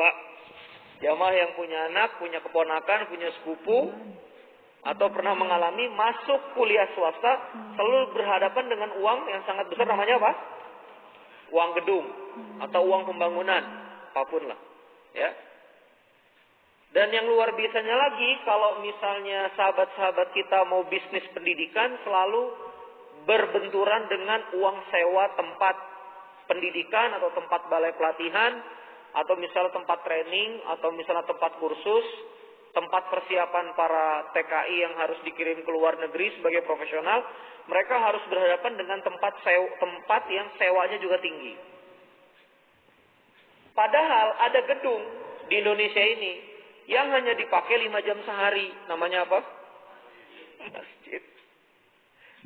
Pak, jamaah yang punya anak, punya keponakan, punya sepupu, atau pernah mengalami masuk kuliah swasta, selalu berhadapan dengan uang yang sangat besar, namanya apa? Uang gedung, atau uang pembangunan, apapun lah. Ya. Dan yang luar biasanya lagi, kalau misalnya sahabat-sahabat kita mau bisnis pendidikan, selalu berbenturan dengan uang sewa tempat pendidikan atau tempat balai pelatihan, atau misalnya tempat training, atau misalnya tempat kursus, tempat persiapan para TKI yang harus dikirim ke luar negeri sebagai profesional. Mereka harus berhadapan dengan tempat yang sewanya juga tinggi. Padahal ada gedung di Indonesia ini yang hanya dipakai 5 jam sehari. Namanya apa? Masjid.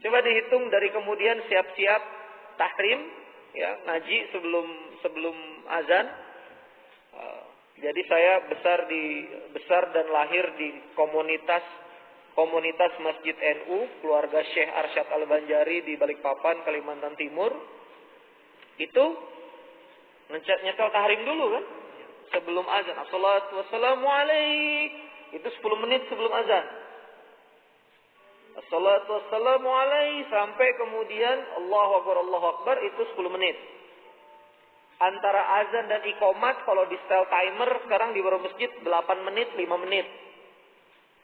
Coba dihitung dari kemudian siap-siap tahrim, ya, ngaji sebelum azan. Jadi saya besar dan lahir di komunitas Masjid NU, keluarga Syekh Arsyad Al-Banjari di Balikpapan, Kalimantan Timur. Itu nyetel tahrim dulu kan, sebelum azan. Assalatu wassalamu alaik. Itu 10 menit sebelum azan. Assalatu wassalamu alaik sampai kemudian Allahu Akbar itu 10 menit. Antara azan dan iqomat kalau di style timer sekarang di beberapa masjid 8 menit, 5 menit.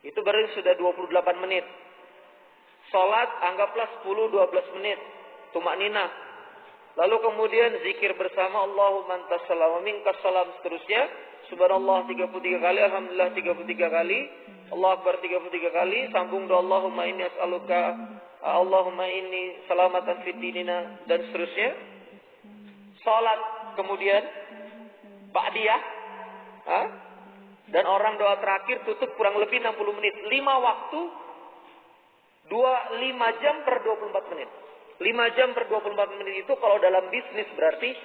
Itu berarti sudah 28 menit. Salat anggaplah 10-12 menit. Tumakninah. Lalu kemudian zikir bersama Allahumma antas salam wa minkas salam, seterusnya. Subhanallah 33 kali, alhamdulillah 33 kali, Allahu Akbar 33 kali, sambung doa Allahumma inni as'aluka, Allahumma inni salamatan fid dinina, dan seterusnya. Salat kemudian ba'diyah, dan orang doa terakhir tutup kurang lebih 60 menit. 5 waktu, 5 jam per 24 menit. 5 jam per 24 menit itu kalau dalam bisnis berarti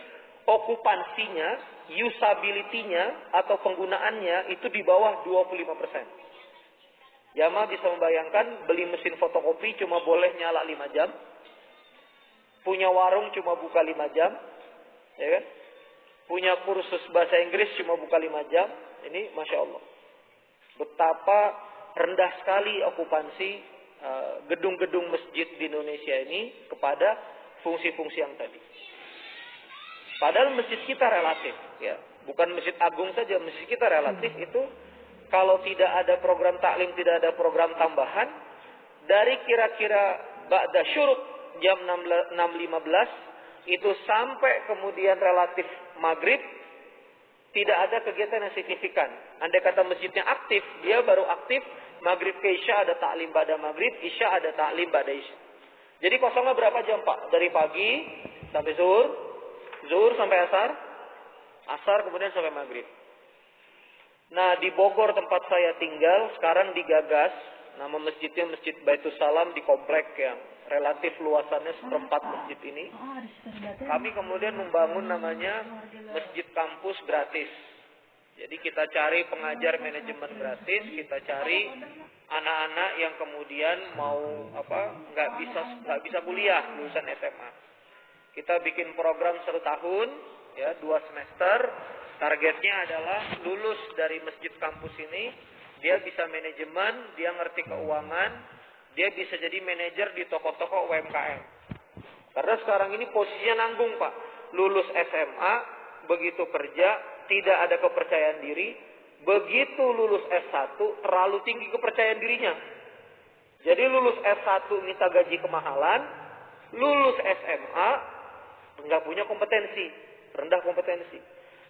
okupansinya, usability-nya atau penggunaannya itu di bawah 25%. Jamaah bisa membayangkan beli mesin fotokopi cuma boleh nyala 5 jam. Punya warung cuma buka 5 jam. Ya kan? Punya kursus bahasa Inggris cuma buka 5 jam. Ini Masya Allah. Betapa rendah sekali okupansi gedung-gedung masjid di Indonesia ini kepada fungsi-fungsi yang tadi. Padahal masjid kita relatif, ya, bukan masjid agung saja, masjid kita relatif itu kalau tidak ada program taklim, tidak ada program tambahan, dari kira-kira ba'da syuruk jam 6.15 itu sampai kemudian relatif maghrib tidak ada kegiatan yang signifikan. Andai kata masjidnya aktif, dia baru aktif maghrib ke isya ada taklim pada maghrib, isya ada taklim pada isya. Jadi kosongnya berapa jam Pak? Dari pagi sampai zuhur, zuhur sampai asar, asar kemudian sampai maghrib. Nah di Bogor tempat saya tinggal sekarang digagas, nama masjidnya Masjid Baitus Salam di komplek yang relatif luasannya seperempat masjid ini. Kami kemudian membangun namanya Masjid Kampus Gratis. Jadi kita cari pengajar manajemen gratis, kita cari anak-anak yang kemudian mau nggak bisa kuliah lulusan SMA. Kita bikin program 1 tahun, ya 2 semester. Targetnya adalah lulus dari masjid kampus ini, dia bisa manajemen, dia ngerti keuangan, dia bisa jadi manajer di toko-toko UMKM. Karena sekarang ini posisinya nanggung Pak. Lulus SMA, begitu kerja, tidak ada kepercayaan diri. Begitu lulus S1, terlalu tinggi kepercayaan dirinya. Jadi lulus S1 minta gaji kemahalan, lulus SMA, nggak punya kompetensi, rendah kompetensi.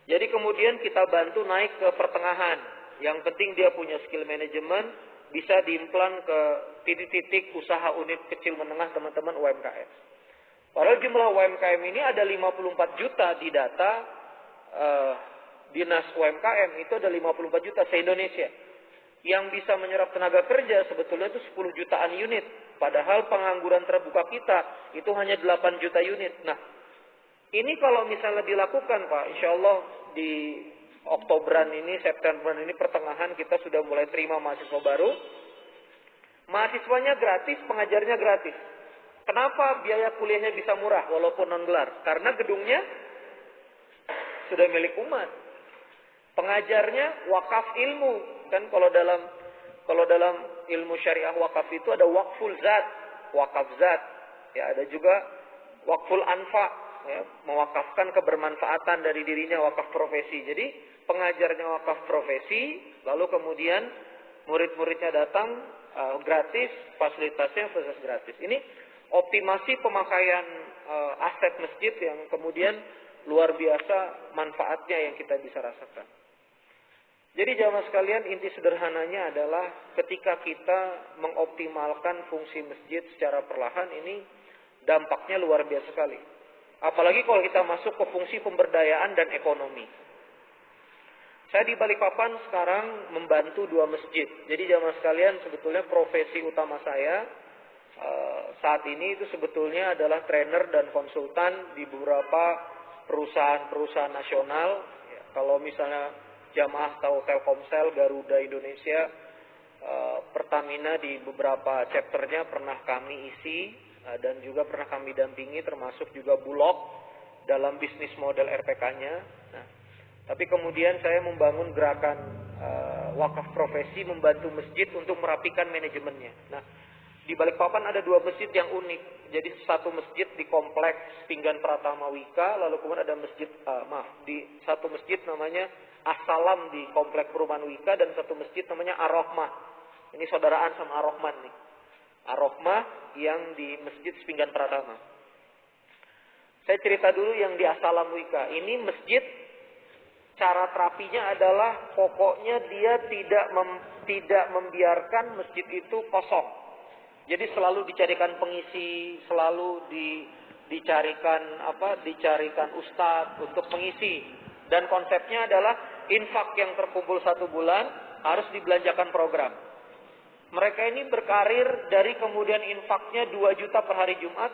Jadi kemudian kita bantu naik ke pertengahan. Yang penting dia punya skill manajemen, bisa diimplan ke titik-titik usaha unit kecil menengah teman-teman UMKM. Padahal jumlah UMKM ini ada 54 juta di data Dinas UMKM, itu ada 54 juta se-Indonesia. Yang bisa menyerap tenaga kerja sebetulnya itu 10 jutaan unit. Padahal pengangguran terbuka kita itu hanya 8 juta unit. Nah, ini kalau misalnya dilakukan Pak, insya Allah di Oktoberan ini, Septemberan ini pertengahan kita sudah mulai terima mahasiswa baru. Mahasiswanya gratis, pengajarnya gratis. Kenapa biaya kuliahnya bisa murah walaupun non-gelar? Karena gedungnya sudah milik umat. Pengajarnya wakaf ilmu. Kan kalau dalam ilmu syariah wakaf itu ada wakful zat, wakaf zat. Ya, ada juga wakful anfa, ya, mewakafkan kebermanfaatan dari dirinya, wakaf profesi. Jadi pengajarnya wakaf profesi, lalu kemudian murid-muridnya datang gratis, fasilitasnya gratis. Ini optimasi pemakaian aset masjid yang kemudian luar biasa manfaatnya yang kita bisa rasakan. Jadi jamaah sekalian, inti sederhananya adalah ketika kita mengoptimalkan fungsi masjid secara perlahan, ini dampaknya luar biasa sekali. Apalagi kalau kita masuk ke fungsi pemberdayaan dan ekonomi. Saya di Balikpapan sekarang membantu 2 masjid. Jadi jamaah sekalian, sebetulnya profesi utama saya saat ini itu sebetulnya adalah trainer dan konsultan di beberapa perusahaan-perusahaan nasional. Ya, kalau misalnya jamaah tahu Telkomsel, Garuda Indonesia, Pertamina di beberapa chapternya pernah kami isi dan juga pernah kami dampingi, termasuk juga Bulog dalam bisnis model RPK-nya. Nah, tapi kemudian saya membangun gerakan wakaf profesi, membantu masjid untuk merapikan manajemennya. Nah, di Balikpapan ada 2 masjid yang unik. Jadi satu masjid di kompleks Pinggan Pratama Wika, lalu kemudian ada masjid di satu masjid namanya As-Salam di kompleks perumahan Wika, dan satu masjid namanya Ar-Rahmah. Ini saudaraan sama Ar-Rahman nih. Ar-Rahmah yang di masjid Pinggan Pratama. Saya cerita dulu yang di As-Salam Wika. Ini masjid, cara terapinya adalah pokoknya dia tidak membiarkan masjid itu kosong. Jadi selalu dicarikan pengisi, selalu dicarikan ustadz untuk mengisi. Dan konsepnya adalah infak yang terkumpul 1 bulan harus dibelanjakan program. Mereka ini berkarir dari kemudian infaknya 2 juta per hari Jumat,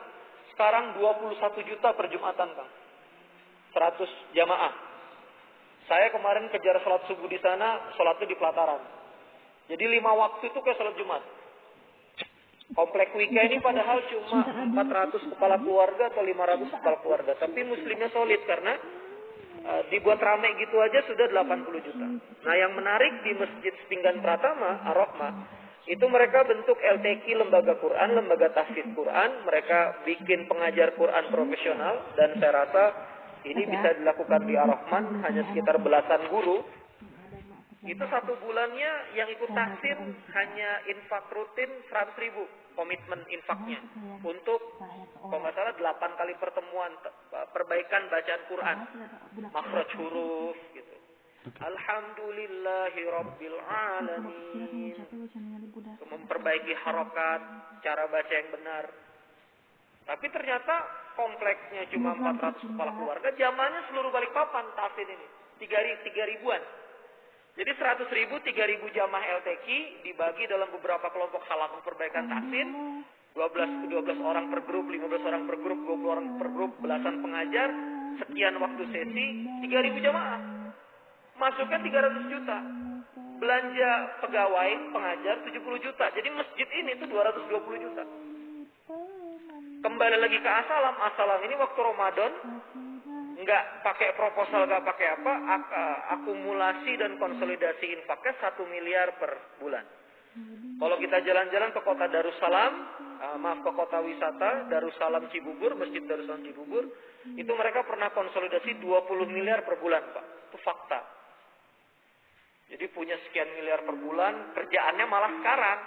sekarang 21 juta per Jumatan, Kang. 100 jamaah. Saya kemarin kejar sholat subuh di sana, sholatnya di pelataran. Jadi 5 waktu itu kayak sholat Jumat. Komplek Wika ini padahal cuma 400 kepala keluarga atau 500 kepala keluarga. Tapi muslimnya solid karena dibuat rame gitu aja sudah 80 juta. Nah, yang menarik di Masjid Pinggan Pratama, Ar-Rahmah, itu mereka bentuk LTQ, lembaga Quran, lembaga tahfidz Quran. Mereka bikin pengajar Quran profesional, dan saya rasa ini bisa dilakukan di Ar-Rahman, hanya sekitar belasan guru. Itu 1 bulannya yang ikut taksin hanya infak rutin 100.000 komitmen infaknya untuk kalau nggak salah 8 kali pertemuan perbaikan bacaan Quran, makhraj huruf gitu. Alhamdulillahi Rabbil Alamin, memperbaiki harokat, cara baca yang benar. Tapi ternyata kompleksnya cuma 400 kepala keluarga, jamaahnya seluruh Balikpapan tahsin ini 3 ribuan. Jadi 100.000, 3.000 jamaah LTQ dibagi dalam beberapa kelompok halaqah perbaikan tahsin, 12 orang per grup, 15 orang per grup, 20 orang per grup, belasan pengajar, sekian waktu sesi, 3.000 jamaah. Masuknya 300 juta. Belanja pegawai, pengajar 70 juta. Jadi masjid ini tuh 220 juta. Kembali lagi ke As-Salam ini waktu Ramadan, nggak pakai proposal, nggak pakai apa, akumulasi dan konsolidasi infaknya 1 miliar per bulan. Kalau kita jalan-jalan ke kota Darussalam, ke kota wisata Darussalam Cibubur, Masjid Darussalam Cibubur, itu mereka pernah konsolidasi 20 miliar per bulan, Pak. Itu fakta. Jadi punya sekian miliar per bulan, kerjaannya malah sekarang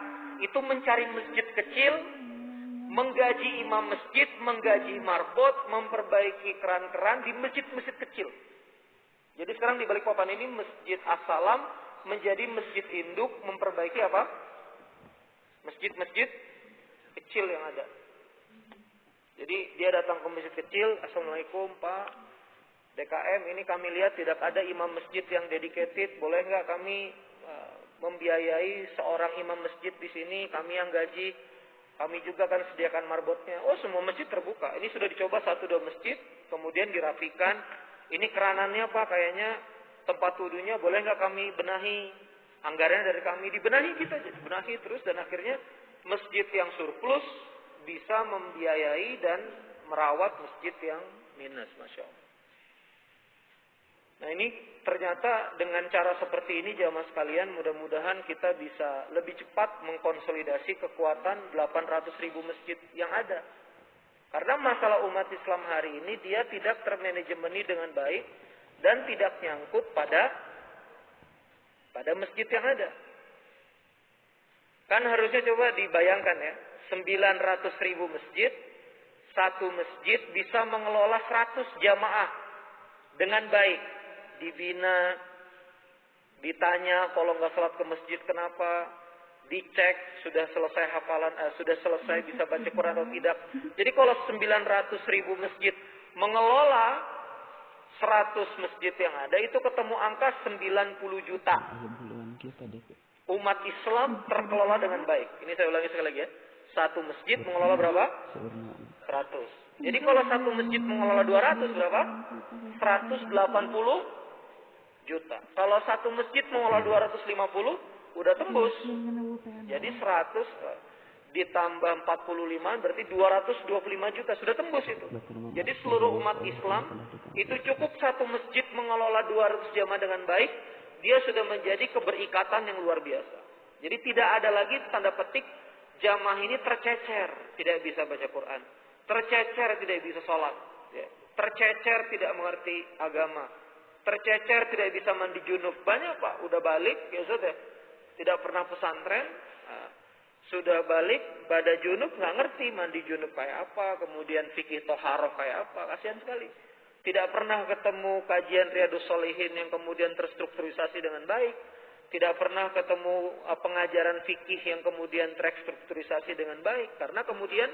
itu mencari masjid kecil, menggaji imam masjid, menggaji marbot, memperbaiki keran-keran di masjid-masjid kecil. Jadi sekarang di Balikpapan ini Masjid As-Salam menjadi masjid induk memperbaiki apa? Masjid-masjid kecil yang ada. Jadi dia datang ke masjid kecil, Assalamualaikum Pak DKM, ini kami lihat tidak ada imam masjid yang dedicated, boleh nggak kami membiayai seorang imam masjid di sini, kami yang gaji. Kami juga kan sediakan marbotnya. Oh, semua masjid terbuka. Ini sudah dicoba 1-2 masjid, kemudian dirapikan. Ini keranannya Pak, kayaknya tempat wudunya boleh nggak kami benahi? Anggarannya dari kami, dibenahi kita, benahi terus, dan akhirnya masjid yang surplus bisa membiayai dan merawat masjid yang minus, Masya Allah. Nah ini ternyata dengan cara seperti ini jamaah sekalian, mudah-mudahan kita bisa lebih cepat mengkonsolidasi kekuatan 800.000 masjid yang ada. Karena masalah umat Islam hari ini dia tidak termanajemeni dengan baik dan tidak nyangkut pada masjid yang ada. Kan harusnya coba dibayangkan ya, 900.000 masjid, satu masjid bisa mengelola 100 jamaah dengan baik. Dibina, ditanya kalau nggak sholat ke masjid kenapa, dicek sudah selesai hafalan, sudah selesai bisa baca Quran atau tidak. Jadi kalau 900.000 masjid mengelola 100 masjid yang ada, itu ketemu angka 90 juta. Umat Islam terkelola dengan baik. Ini saya ulangi sekali lagi ya. Satu masjid mengelola berapa? 100. Jadi kalau satu masjid mengelola 200 berapa? 180 juta. Kalau satu masjid mengelola 250 udah tembus. Jadi 100 ditambah 45 berarti 225 juta. Sudah tembus itu. Jadi seluruh umat Islam itu cukup satu masjid mengelola 200 jamaah dengan baik. Dia sudah menjadi keberikatan yang luar biasa. Jadi tidak ada lagi tanda petik jamaah ini tercecer, tidak bisa baca Quran. Tercecer tidak bisa sholat. Tercecer tidak mengerti agama. Tercecer tidak bisa mandi junub. Banyak pak, udah balik, ya sudah. Tidak pernah pesantren. Sudah balik, pada junub, nggak ngerti mandi junub kayak apa. Kemudian fikih toharoh kayak apa. Kasihan sekali. Tidak pernah ketemu kajian Riyadhus Shalihin yang kemudian terstrukturisasi dengan baik. Tidak pernah ketemu pengajaran fikih yang kemudian terstrukturisasi dengan baik. Karena kemudian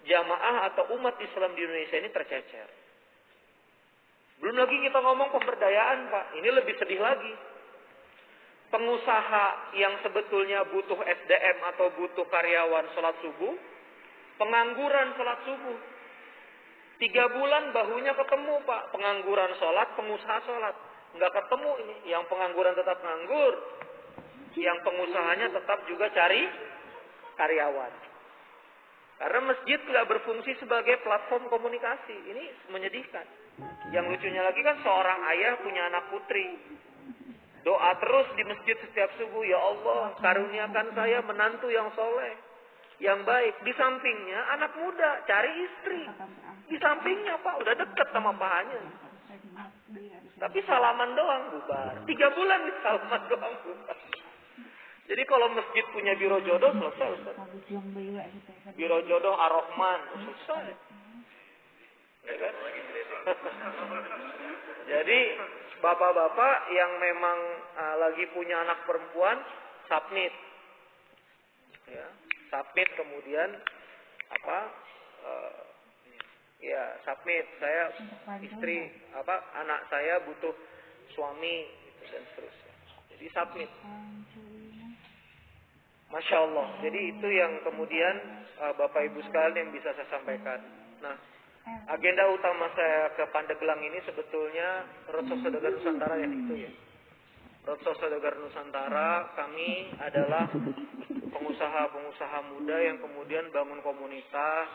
jamaah atau umat Islam di Indonesia ini tercecer. Belum lagi kita ngomong pemberdayaan Pak. Ini lebih sedih lagi. Pengusaha yang sebetulnya butuh SDM atau butuh karyawan sholat subuh. Pengangguran sholat subuh. 3 bulan bahunya ketemu Pak. Pengangguran sholat, pengusaha sholat. Nggak ketemu ini. Yang pengangguran tetap nganggur. Yang pengusahanya tetap juga cari karyawan. Karena masjid nggak berfungsi sebagai platform komunikasi. Ini menyedihkan. Yang lucunya lagi kan seorang ayah punya anak putri. Doa terus di masjid setiap subuh. Ya Allah, karuniakan saya menantu yang soleh, yang baik. Di sampingnya anak muda cari istri. Di sampingnya Pak udah deket sama pahanya. Tapi salaman doang bubar. 3 bulan di salaman doang bubar. Jadi kalau masjid punya biro jodoh selesai Ustaz. Biro jodoh Ar-Rahman selesai. Ya kan? Jadi bapak-bapak yang memang lagi punya anak perempuan submit. Ya, submit kemudian ya submit, saya istri anak saya butuh suami gitu, dan seterusnya. Jadi submit. Masya Allah. Jadi itu yang kemudian Bapak Ibu sekalian yang bisa saya sampaikan. Nah, agenda utama saya ke Pandeglang ini sebetulnya Roadshow Saudagar Nusantara yang itu ya. Roadshow Saudagar Nusantara, kami adalah pengusaha-pengusaha muda yang kemudian bangun komunitas,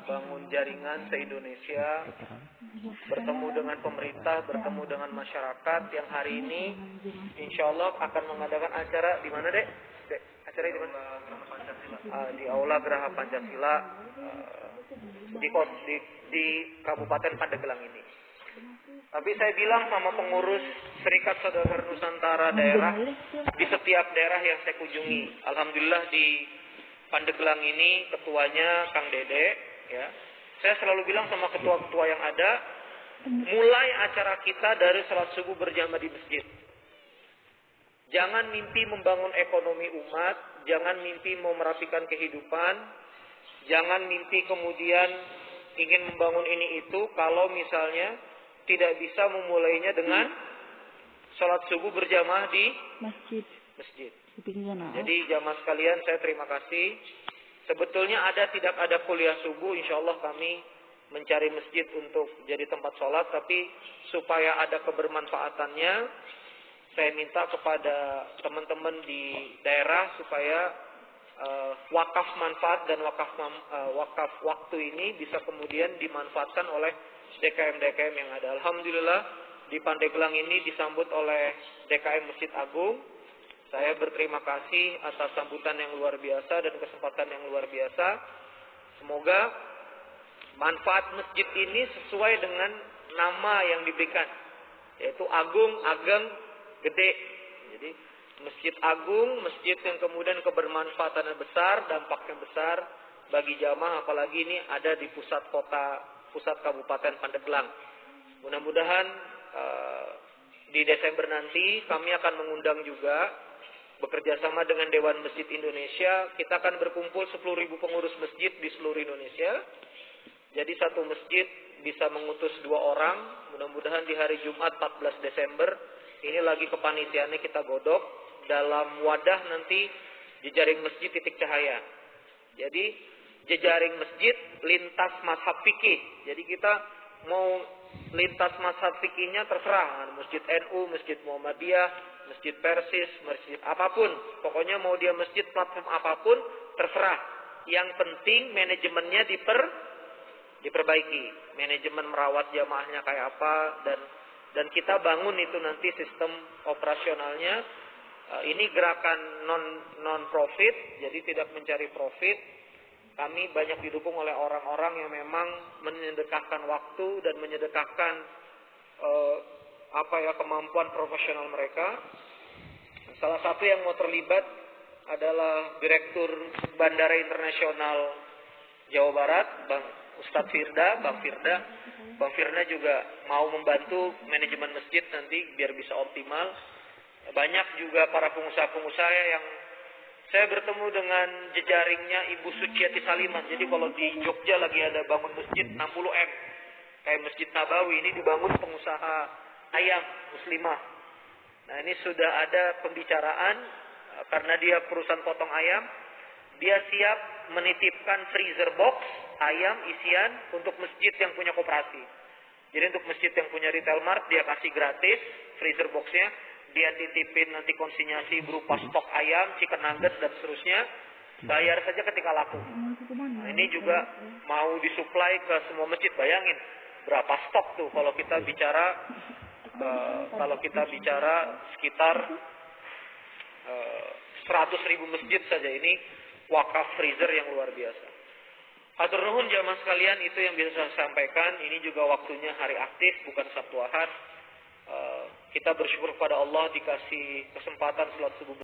bangun jaringan se-Indonesia, bertemu dengan pemerintah, bertemu dengan masyarakat yang hari ini insya Allah akan mengadakan acara di mana Dek? Acara di mana? Di Aula Geraha Pancasila di Kabupaten Pandeglang ini. Tapi saya bilang sama pengurus Serikat Saudagar Nusantara daerah di setiap daerah yang saya kunjungi. Alhamdulillah di Pandeglang ini ketuanya Kang Dede. Ya, saya selalu bilang sama ketua-ketua yang ada, mulai acara kita dari salat subuh berjamaah di masjid. Jangan mimpi membangun ekonomi umat, jangan mimpi mau merapikan kehidupan, jangan mimpi kemudian ingin membangun ini itu kalau misalnya tidak bisa memulainya dengan sholat subuh berjamaah di masjid. Jadi jamaah sekalian saya terima kasih. Sebetulnya tidak ada kuliah subuh, insya Allah kami mencari masjid untuk jadi tempat sholat. Tapi supaya ada kebermanfaatannya, saya minta kepada teman-teman di daerah supaya wakaf manfaat dan wakaf waktu ini bisa kemudian dimanfaatkan oleh DKM-DKM yang ada. Alhamdulillah di Pandeglang ini disambut oleh DKM Masjid Agung. Saya berterima kasih atas sambutan yang luar biasa dan kesempatan yang luar biasa. Semoga manfaat masjid ini sesuai dengan nama yang diberikan, yaitu agung, ageng, gede. Jadi Masjid Agung, masjid yang kemudian kebermanfaatannya besar, dampaknya besar bagi jamaah, apalagi ini ada di pusat kota, pusat Kabupaten Pandeglang. Mudah-mudahan di Desember nanti kami akan mengundang juga, bekerja sama dengan Dewan Masjid Indonesia, kita akan berkumpul 10.000 pengurus masjid di seluruh Indonesia. Jadi satu masjid bisa mengutus 2 orang. Mudah-mudahan di hari Jumat 14 Desember ini lagi kepanitiaannya kita godok dalam wadah nanti jejaring masjid titik cahaya. Jadi jejaring masjid lintas mazhab fikih. Jadi kita mau lintas mazhab fikihnya terserah, masjid NU, masjid Muhammadiyah, masjid Persis, masjid apapun. Pokoknya mau dia masjid platform apapun terserah. Yang penting manajemennya diperbaiki. Manajemen merawat jamaahnya kayak apa, dan kita bangun itu nanti sistem operasionalnya. Ini gerakan non profit, jadi tidak mencari profit. Kami banyak didukung oleh orang-orang yang memang menyedekahkan waktu dan menyedekahkan kemampuan profesional mereka. Salah satu yang mau terlibat adalah Direktur Bandara Internasional Jawa Barat, Bang Ustadz Firda, Bang Firda. Bang Firda juga mau membantu manajemen masjid nanti biar bisa optimal. Banyak juga para pengusaha-pengusaha yang saya bertemu dengan jejaringnya Ibu Suciati Saliman. Jadi kalau di Jogja lagi ada bangun masjid 60M, kayak Masjid Nabawi, ini dibangun pengusaha ayam muslimah. Nah ini sudah ada pembicaraan, karena dia perusahaan potong ayam, dia siap menitipkan freezer box ayam isian untuk masjid yang punya koperasi. Jadi untuk masjid yang punya retail mart dia kasih gratis freezer boxnya, dia titipin nanti konsinyasi berupa stok ayam, chicken nugget dan seterusnya, bayar saja ketika laku. Nah, ini juga mau disuplai ke semua masjid. Bayangin berapa stok tuh kalau kita bicara sekitar 100.000 masjid saja, ini wakaf freezer yang luar biasa. Hatur nuhun jamaah sekalian, itu yang bisa saya sampaikan. Ini juga waktunya hari aktif, bukan Sabtu Ahad. Kita bersyukur kepada Allah dikasih kesempatan salat subuh